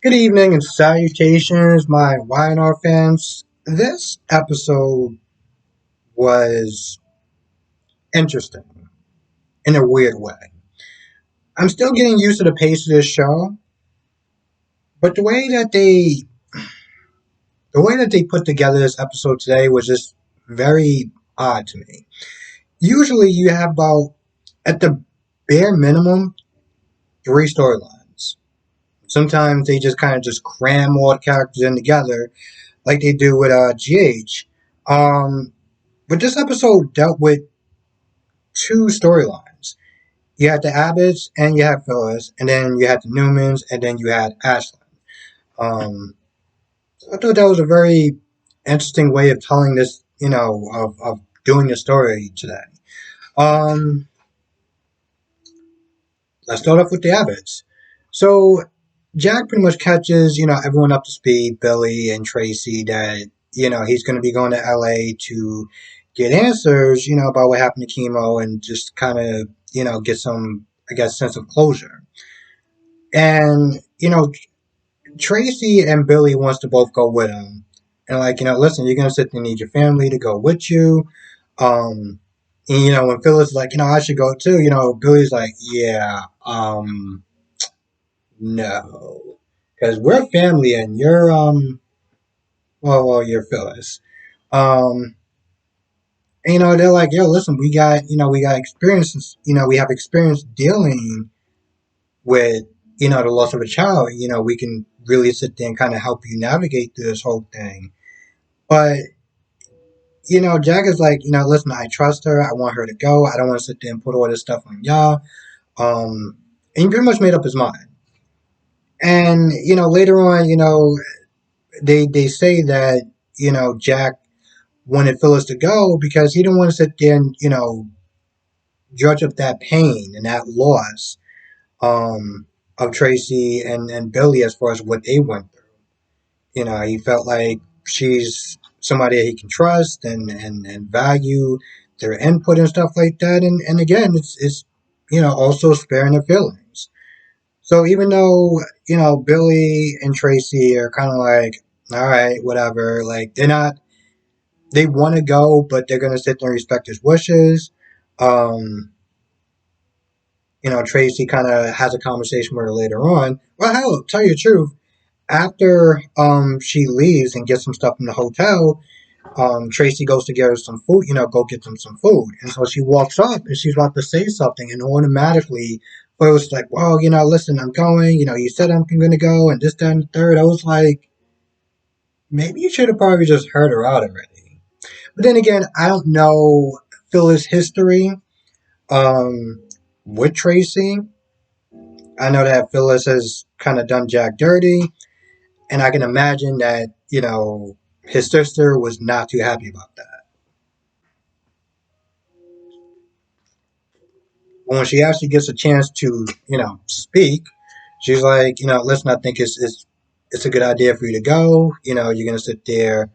Good evening and salutations, my YNR fans. This episode was interesting in a weird way. I'm still getting used to the pace of this show, but the way that they put together this episode today was just very odd to me. Usually, you have about at the bare minimum three storylines. Sometimes they just kind of just cram all the characters in together, like they do with GH. Um, but this episode dealt with two storylines. You had the Abbotts and you had Phyllis, and then you had the Newmans, and then you had Ashlyn. Um, I thought that was a very interesting way of telling this, of doing the story today. Um, let's start off with the Abbotts. So Jack pretty much catches, everyone up to speed, Billy and Tracy, that, he's going to be going to LA to get answers, about what happened to Chemo and just kind of, get some, I guess, sense of closure. And, Tracy and Billy wants to both go with him. And like, listen, you're going to sit there and need your family to go with you. Um, and, when Phyllis is like, I should go too, Billy's like, yeah, no, because we're family and you're well, you're Phyllis. Um, and, they're like, yo, listen, we got experience. We have experience dealing with the loss of a child. We can really sit there and kind of help you navigate through this whole thing. But Jack is like, listen, I trust her. I want her to go. I don't want to sit there and put all this stuff on y'all. And he pretty much made up his mind. And later on, they say that Jack wanted Phyllis to go because he didn't want to sit there and judge up that pain and that loss of Tracy and Billy as far as what they went through. He felt like she's somebody that he can trust and value their input and stuff like that. And again, it's also sparing their feelings. So even though Billy and Tracy are kind of like, all right, whatever, like they want to go, but they're going to sit there and respect his wishes. Um, Tracy kind of has a conversation with her later on. Well, hell, tell you the truth, after she leaves and gets some stuff from the hotel, Tracy goes to get her some food, go get them some food. And so she walks up and she's about to say something, and automatically, but it was like, well, listen, I'm going, you said I'm going to go, and this, that, and the third. I was like, maybe you should have probably just heard her out already. But then again, I don't know Phyllis' history um, with Tracy. I know that Phyllis has kind of done Jack dirty, and I can imagine that, his sister was not too happy about that. But when she actually gets a chance to, speak, she's like, listen, I think it's a good idea for you to go. You're gonna sit there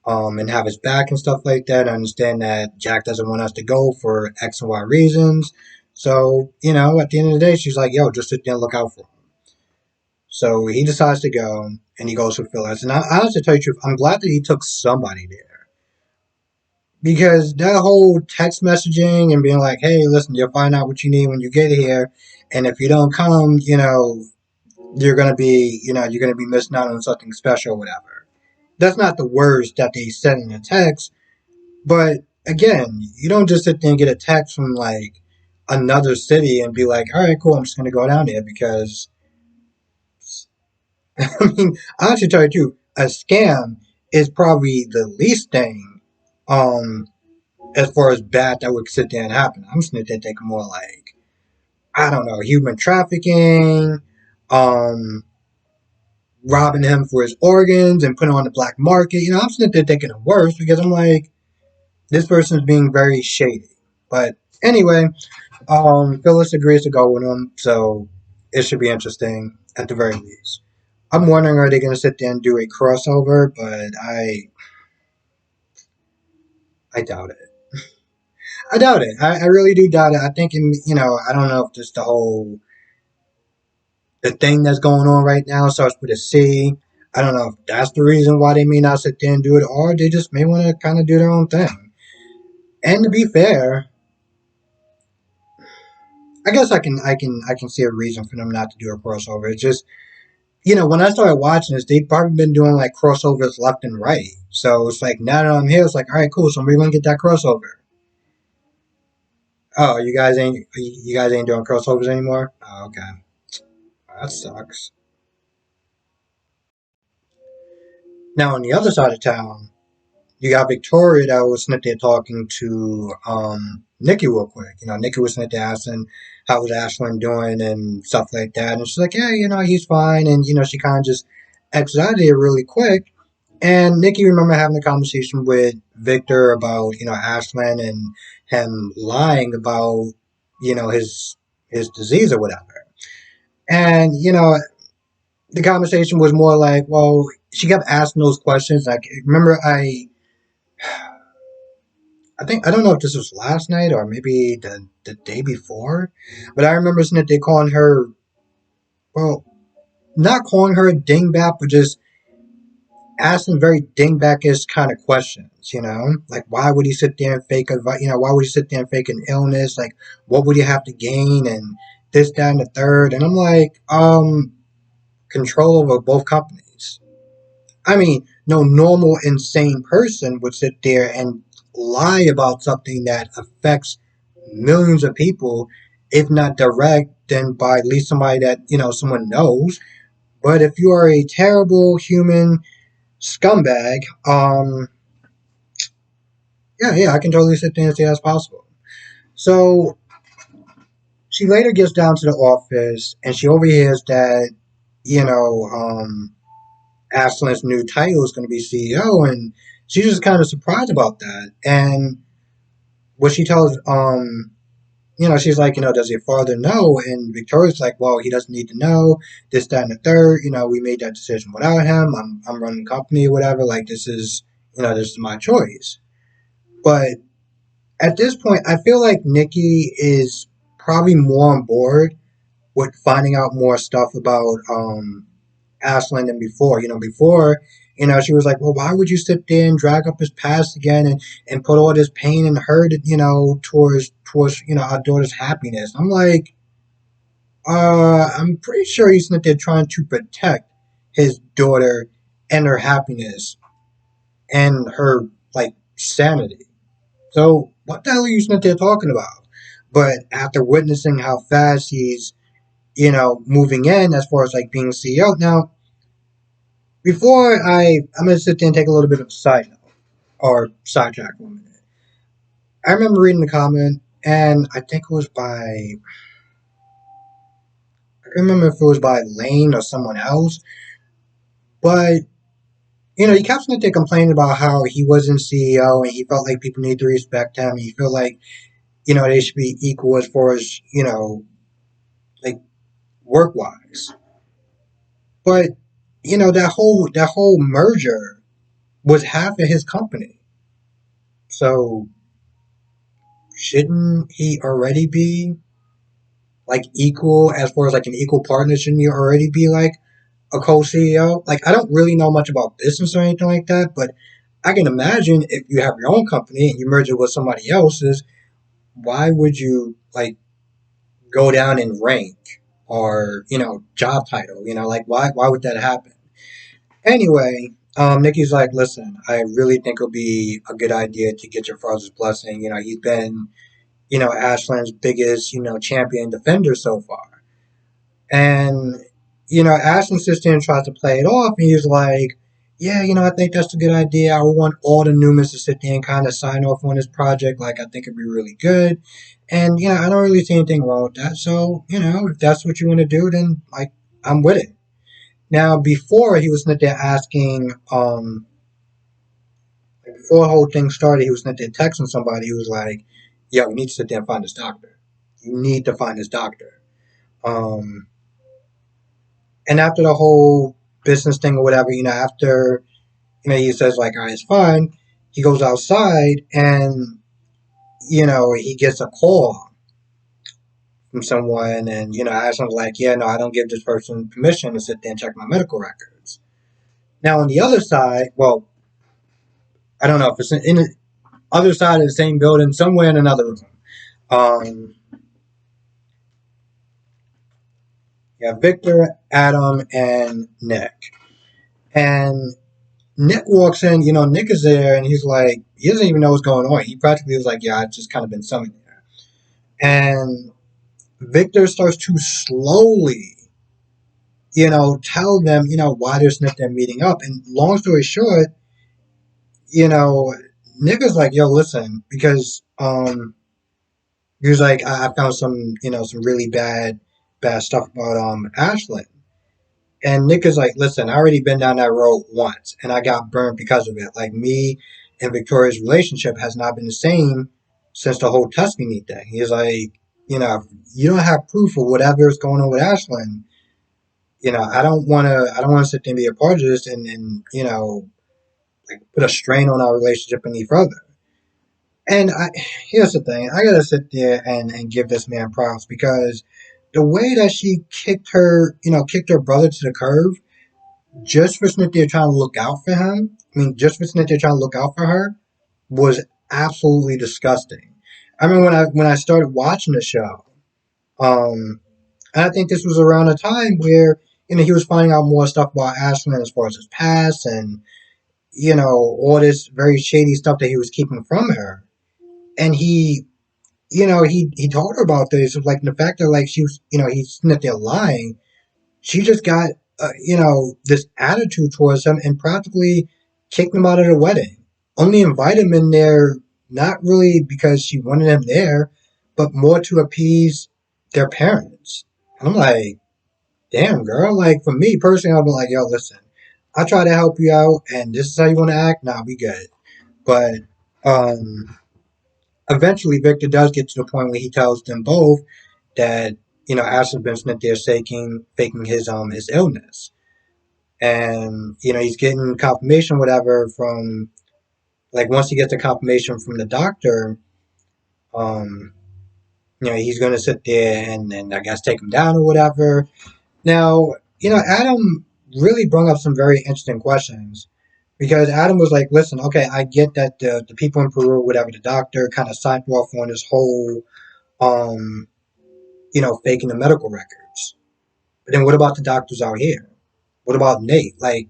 and have his back and stuff like that. I understand that Jack doesn't want us to go for X and Y reasons. So, at the end of the day, she's like, yo, just sit there and look out for him. So he decides to go and he goes with Phyllis. And I honestly tell you the truth, I'm glad that he took somebody there. Because that whole text messaging and being like, hey, listen, you'll find out what you need when you get here. And if you don't come, you're gonna be missing out on something special or whatever. That's not the words that they said in the text, but again, you don't just sit there and get a text from like another city and be like, all right, cool, I'm just gonna go down there because I mean, I should tell you too, a scam is probably the least thing um as far as bad that would sit there and happen. I'm just gonna think more like, I don't know, human trafficking, um robbing him for his organs and putting him on the black market. I'm sitting there thinking of worse because I'm like, this person's being very shady. But anyway, Phyllis agrees to go with him, so it should be interesting at the very least. I'm wondering, are they going to sit there and do a crossover? But I doubt it. I doubt it. I really do doubt it. I think, I don't know if just the whole the thing that's going on right now starts with a C. I don't know if that's the reason why they may not sit there and do it, or they just may want to kind of do their own thing. And to be fair, I guess I can see a reason for them not to do a crossover. It's just when I started watching this, they've probably been doing like crossovers left and right. So it's like now that I'm here, it's like all right, cool. So we're gonna get that crossover. Oh, you guys ain't doing crossovers anymore. Oh, okay, that sucks. Now on the other side of town, you got Victoria that was sitting there talking to Nikki real quick. Nikki was sitting there asking how was Ashlyn doing and stuff like that, and she's like, yeah, he's fine, and she kind of just exits out of there really quick. And Nikki remember having a conversation with Victor about Ashlyn and him lying about his disease or whatever. And the conversation was more like, well, she kept asking those questions. Like, remember, I think I don't know if this was last night or maybe the day before, but I remember seeing that they calling her, well, not calling her a dingbat, but just asking very dingbackish kind of questions. Like why would he sit there and fake a, why would he sit there and fake an illness? Like what would he have to gain and this, that, and the third? And I'm like, control over both companies. I mean, no normal insane person would sit there and lie about something that affects millions of people, if not direct, then by at least somebody that, someone knows. But if you are a terrible human scumbag, yeah, I can totally sit there and say that's possible. So she later gets down to the office and she overhears that, you know, um, Aslan's new title is going to be CEO, and she's just kind of surprised about that. And what she tells, she's like, does your father know? And Victoria's like, well, he doesn't need to know this, that, and the third. We made that decision without him. I'm running the company or whatever. Like, this is my choice. But at this point, I feel like Nikki is probably more on board with finding out more stuff about Aslan than before. Before, she was like, well, why would you sit there and drag up his past again and put all this pain and hurt, towards our daughter's happiness? I'm like, I'm pretty sure he's not there trying to protect his daughter and her happiness and her like sanity. So what the hell are you not there talking about? But after witnessing how fast he's, moving in as far as like being CEO. Now, before I'm gonna sit there and take a little bit of a side note or sidetrack for a minute. I remember reading the comment, and I think it was by I can't remember if it was by Lane or someone else, but he kept sitting there complaining about how he wasn't CEO and he felt like people need to respect him. He felt like they should be equal as far as like work wise. But that whole merger was half of his company. So shouldn't he already be like equal as far as like an equal partner? Shouldn't you already be like a co-CEO? Like I don't really know much about business or anything like that, but I can imagine if you have your own company and you merge it with somebody else's, why would you like go down in rank or job title? Like why would that happen? Anyway, Nikki's like, listen, I really think it'll be a good idea to get your father's blessing. He's been, Ashland's biggest, champion defender so far. And, Ashland sits there and tries to play it off, and he's like, yeah, I think that's a good idea. I want all the Newmans to sit there and kind of sign off on this project. Like, I think it'd be really good. And, I don't really see anything wrong with that. So, if that's what you want to do, then, like, I'm with it. Now, before he was not there asking, before the whole thing started, he was not there texting somebody. He was like, "Yo, we need to sit there and find this doctor. You need to find this doctor." Um, and after the whole business thing or whatever, after he says like, "All right, it's fine." He goes outside and he gets a call from someone, and Ashland's like, yeah, no, I don't give this person permission to sit there and check my medical records. Now on the other side, well, I don't know if it's in the other side of the same building, somewhere in another room. Um, yeah, Victor, Adam, and Nick. And Nick walks in, Nick is there, and he's like, he doesn't even know what's going on. He practically was like, yeah, I've just kind of been summoned there. And Victor starts to slowly, tell them, why they're sniffing and meeting up. And long story short, you know, Nick is like, yo, listen, because he was like, I found some, some really bad stuff about Ashlyn. And Nick is like, listen, I already been down that road once and I got burned because of it. Like me and Victoria's relationship has not been the same since the whole Tuscany thing. He's like, if you don't have proof of whatever is going on with Ashlyn, I don't wanna sit there and be a part of this and like put a strain on our relationship any further. And here's the thing, I gotta sit there and give this man props because the way that she kicked her brother to the curb just for Cynthia trying to look out for him, just for Cynthia trying to look out for her, was absolutely disgusting. I mean, when I started watching the show, and I think this was around a time where he was finding out more stuff about Ashland as far as his past and all this very shady stuff that he was keeping from her, and he told her about this, like the fact that like she was he's Cynthia lying. She just got, this attitude towards him and practically kicked him out of the wedding. Only invited him in there, not really because she wanted him there, but more to appease their parents. And I'm like, damn, girl. Like, for me personally, I'll be like, yo, listen, I try to help you out, and this is how you want to act. Nah, we good. But um, eventually, Victor does get to the point where he tells them both that Ashton's been sent there faking his illness, and he's getting confirmation, whatever, from like once he gets the confirmation from the doctor, um, he's going to sit there and I guess take him down or whatever. Now, Adam really brought up some very interesting questions because Adam was like, listen, okay, I get that the people in Peru, whatever, the doctor kind of signed off on this whole, um, faking the medical records. But then what about the doctors out here? What about Nate? Like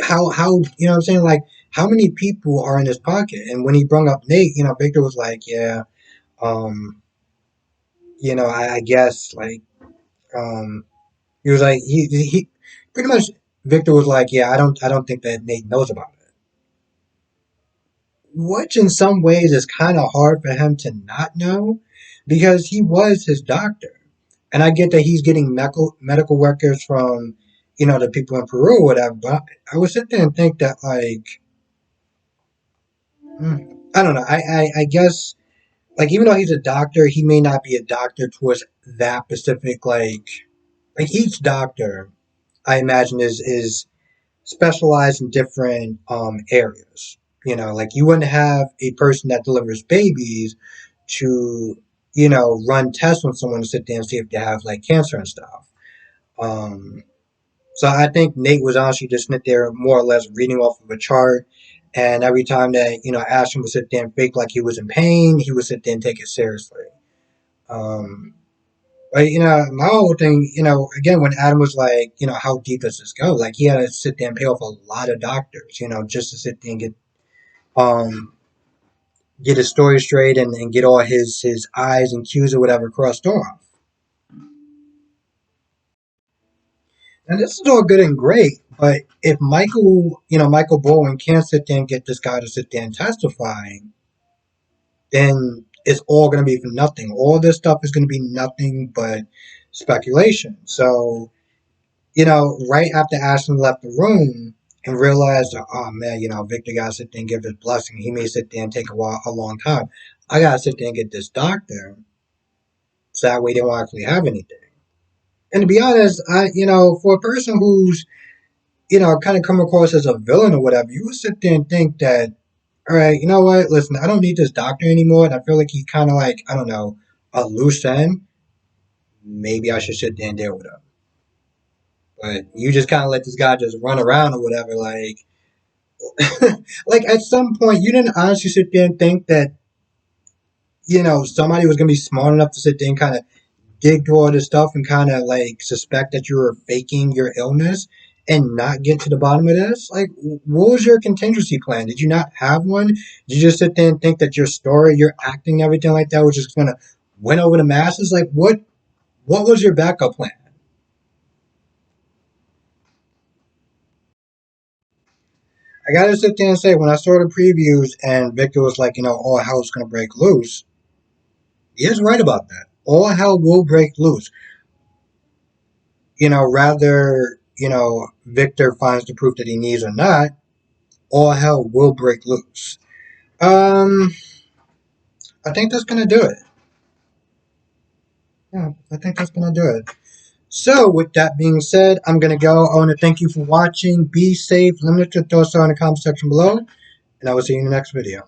how what I'm saying? Like how many people are in his pocket? And when he brought up Nate, Victor was like, yeah, um, I guess like um, he was like he pretty much Victor was like, yeah, I don't think that Nate knows about it. Which in some ways is kind of hard for him to not know because he was his doctor. And I get that he's getting medical records from, the people in Peru or whatever, but I would sit there and think that like I don't know. I guess like even though he's a doctor, he may not be a doctor towards that specific like each doctor I imagine is specialized in different areas. Like you wouldn't have a person that delivers babies to run tests on someone to sit there and see if they have like cancer and stuff. Um, so I think Nate was honestly just sit there more or less reading off of a chart. And every time that, Ashton would sit there and fake like he was in pain, he would sit there and take it seriously. Um, but, my whole thing, again, when Adam was like, how deep does this go? Like, he had to sit there and pay off a lot of doctors, just to sit there and um, get his story straight and get all his I's and Q's or whatever crossed off. And this is all good and great, but if Michael Bowen can't sit there and get this guy to sit there and testify, then it's all going to be for nothing. All this stuff is going to be nothing but speculation. So, right after Ashton left the room and realized, oh man, Victor got to sit there and give his blessing. He may sit there and take a long time. I got to sit there and get this doctor so that way they won't actually have anything. And to be honest, for a person who's kind of come across as a villain or whatever, you would sit there and think that, all right, you know what? Listen, I don't need this doctor anymore. And I feel like he's kind of like, I don't know, a loose end. maybe I should sit there and deal with him. But you just kind of let this guy just run around or whatever. Like, like at some point, you didn't honestly sit there and think that somebody was gonna be smart enough to sit there and kind of dig through all this stuff and kind of like suspect that you were faking your illness and not get to the bottom of this? Like, what was your contingency plan? Did you not have one? Did you just sit there and think that your story, your acting, everything like that was just gonna win over the masses? Like, what was your backup plan? I gotta sit there and say, when I saw the previews and Victor was like, all hell's gonna break loose, he is right about that. All hell will break loose. Rather, Victor finds the proof that he needs or not, all hell will break loose. Um, I think that's gonna do it. Yeah, I think that's gonna do it. So, with that being said, I'm gonna go. I want to thank you for watching. Be safe. Limit your thoughts down in the comment section below, and I will see you in the next video.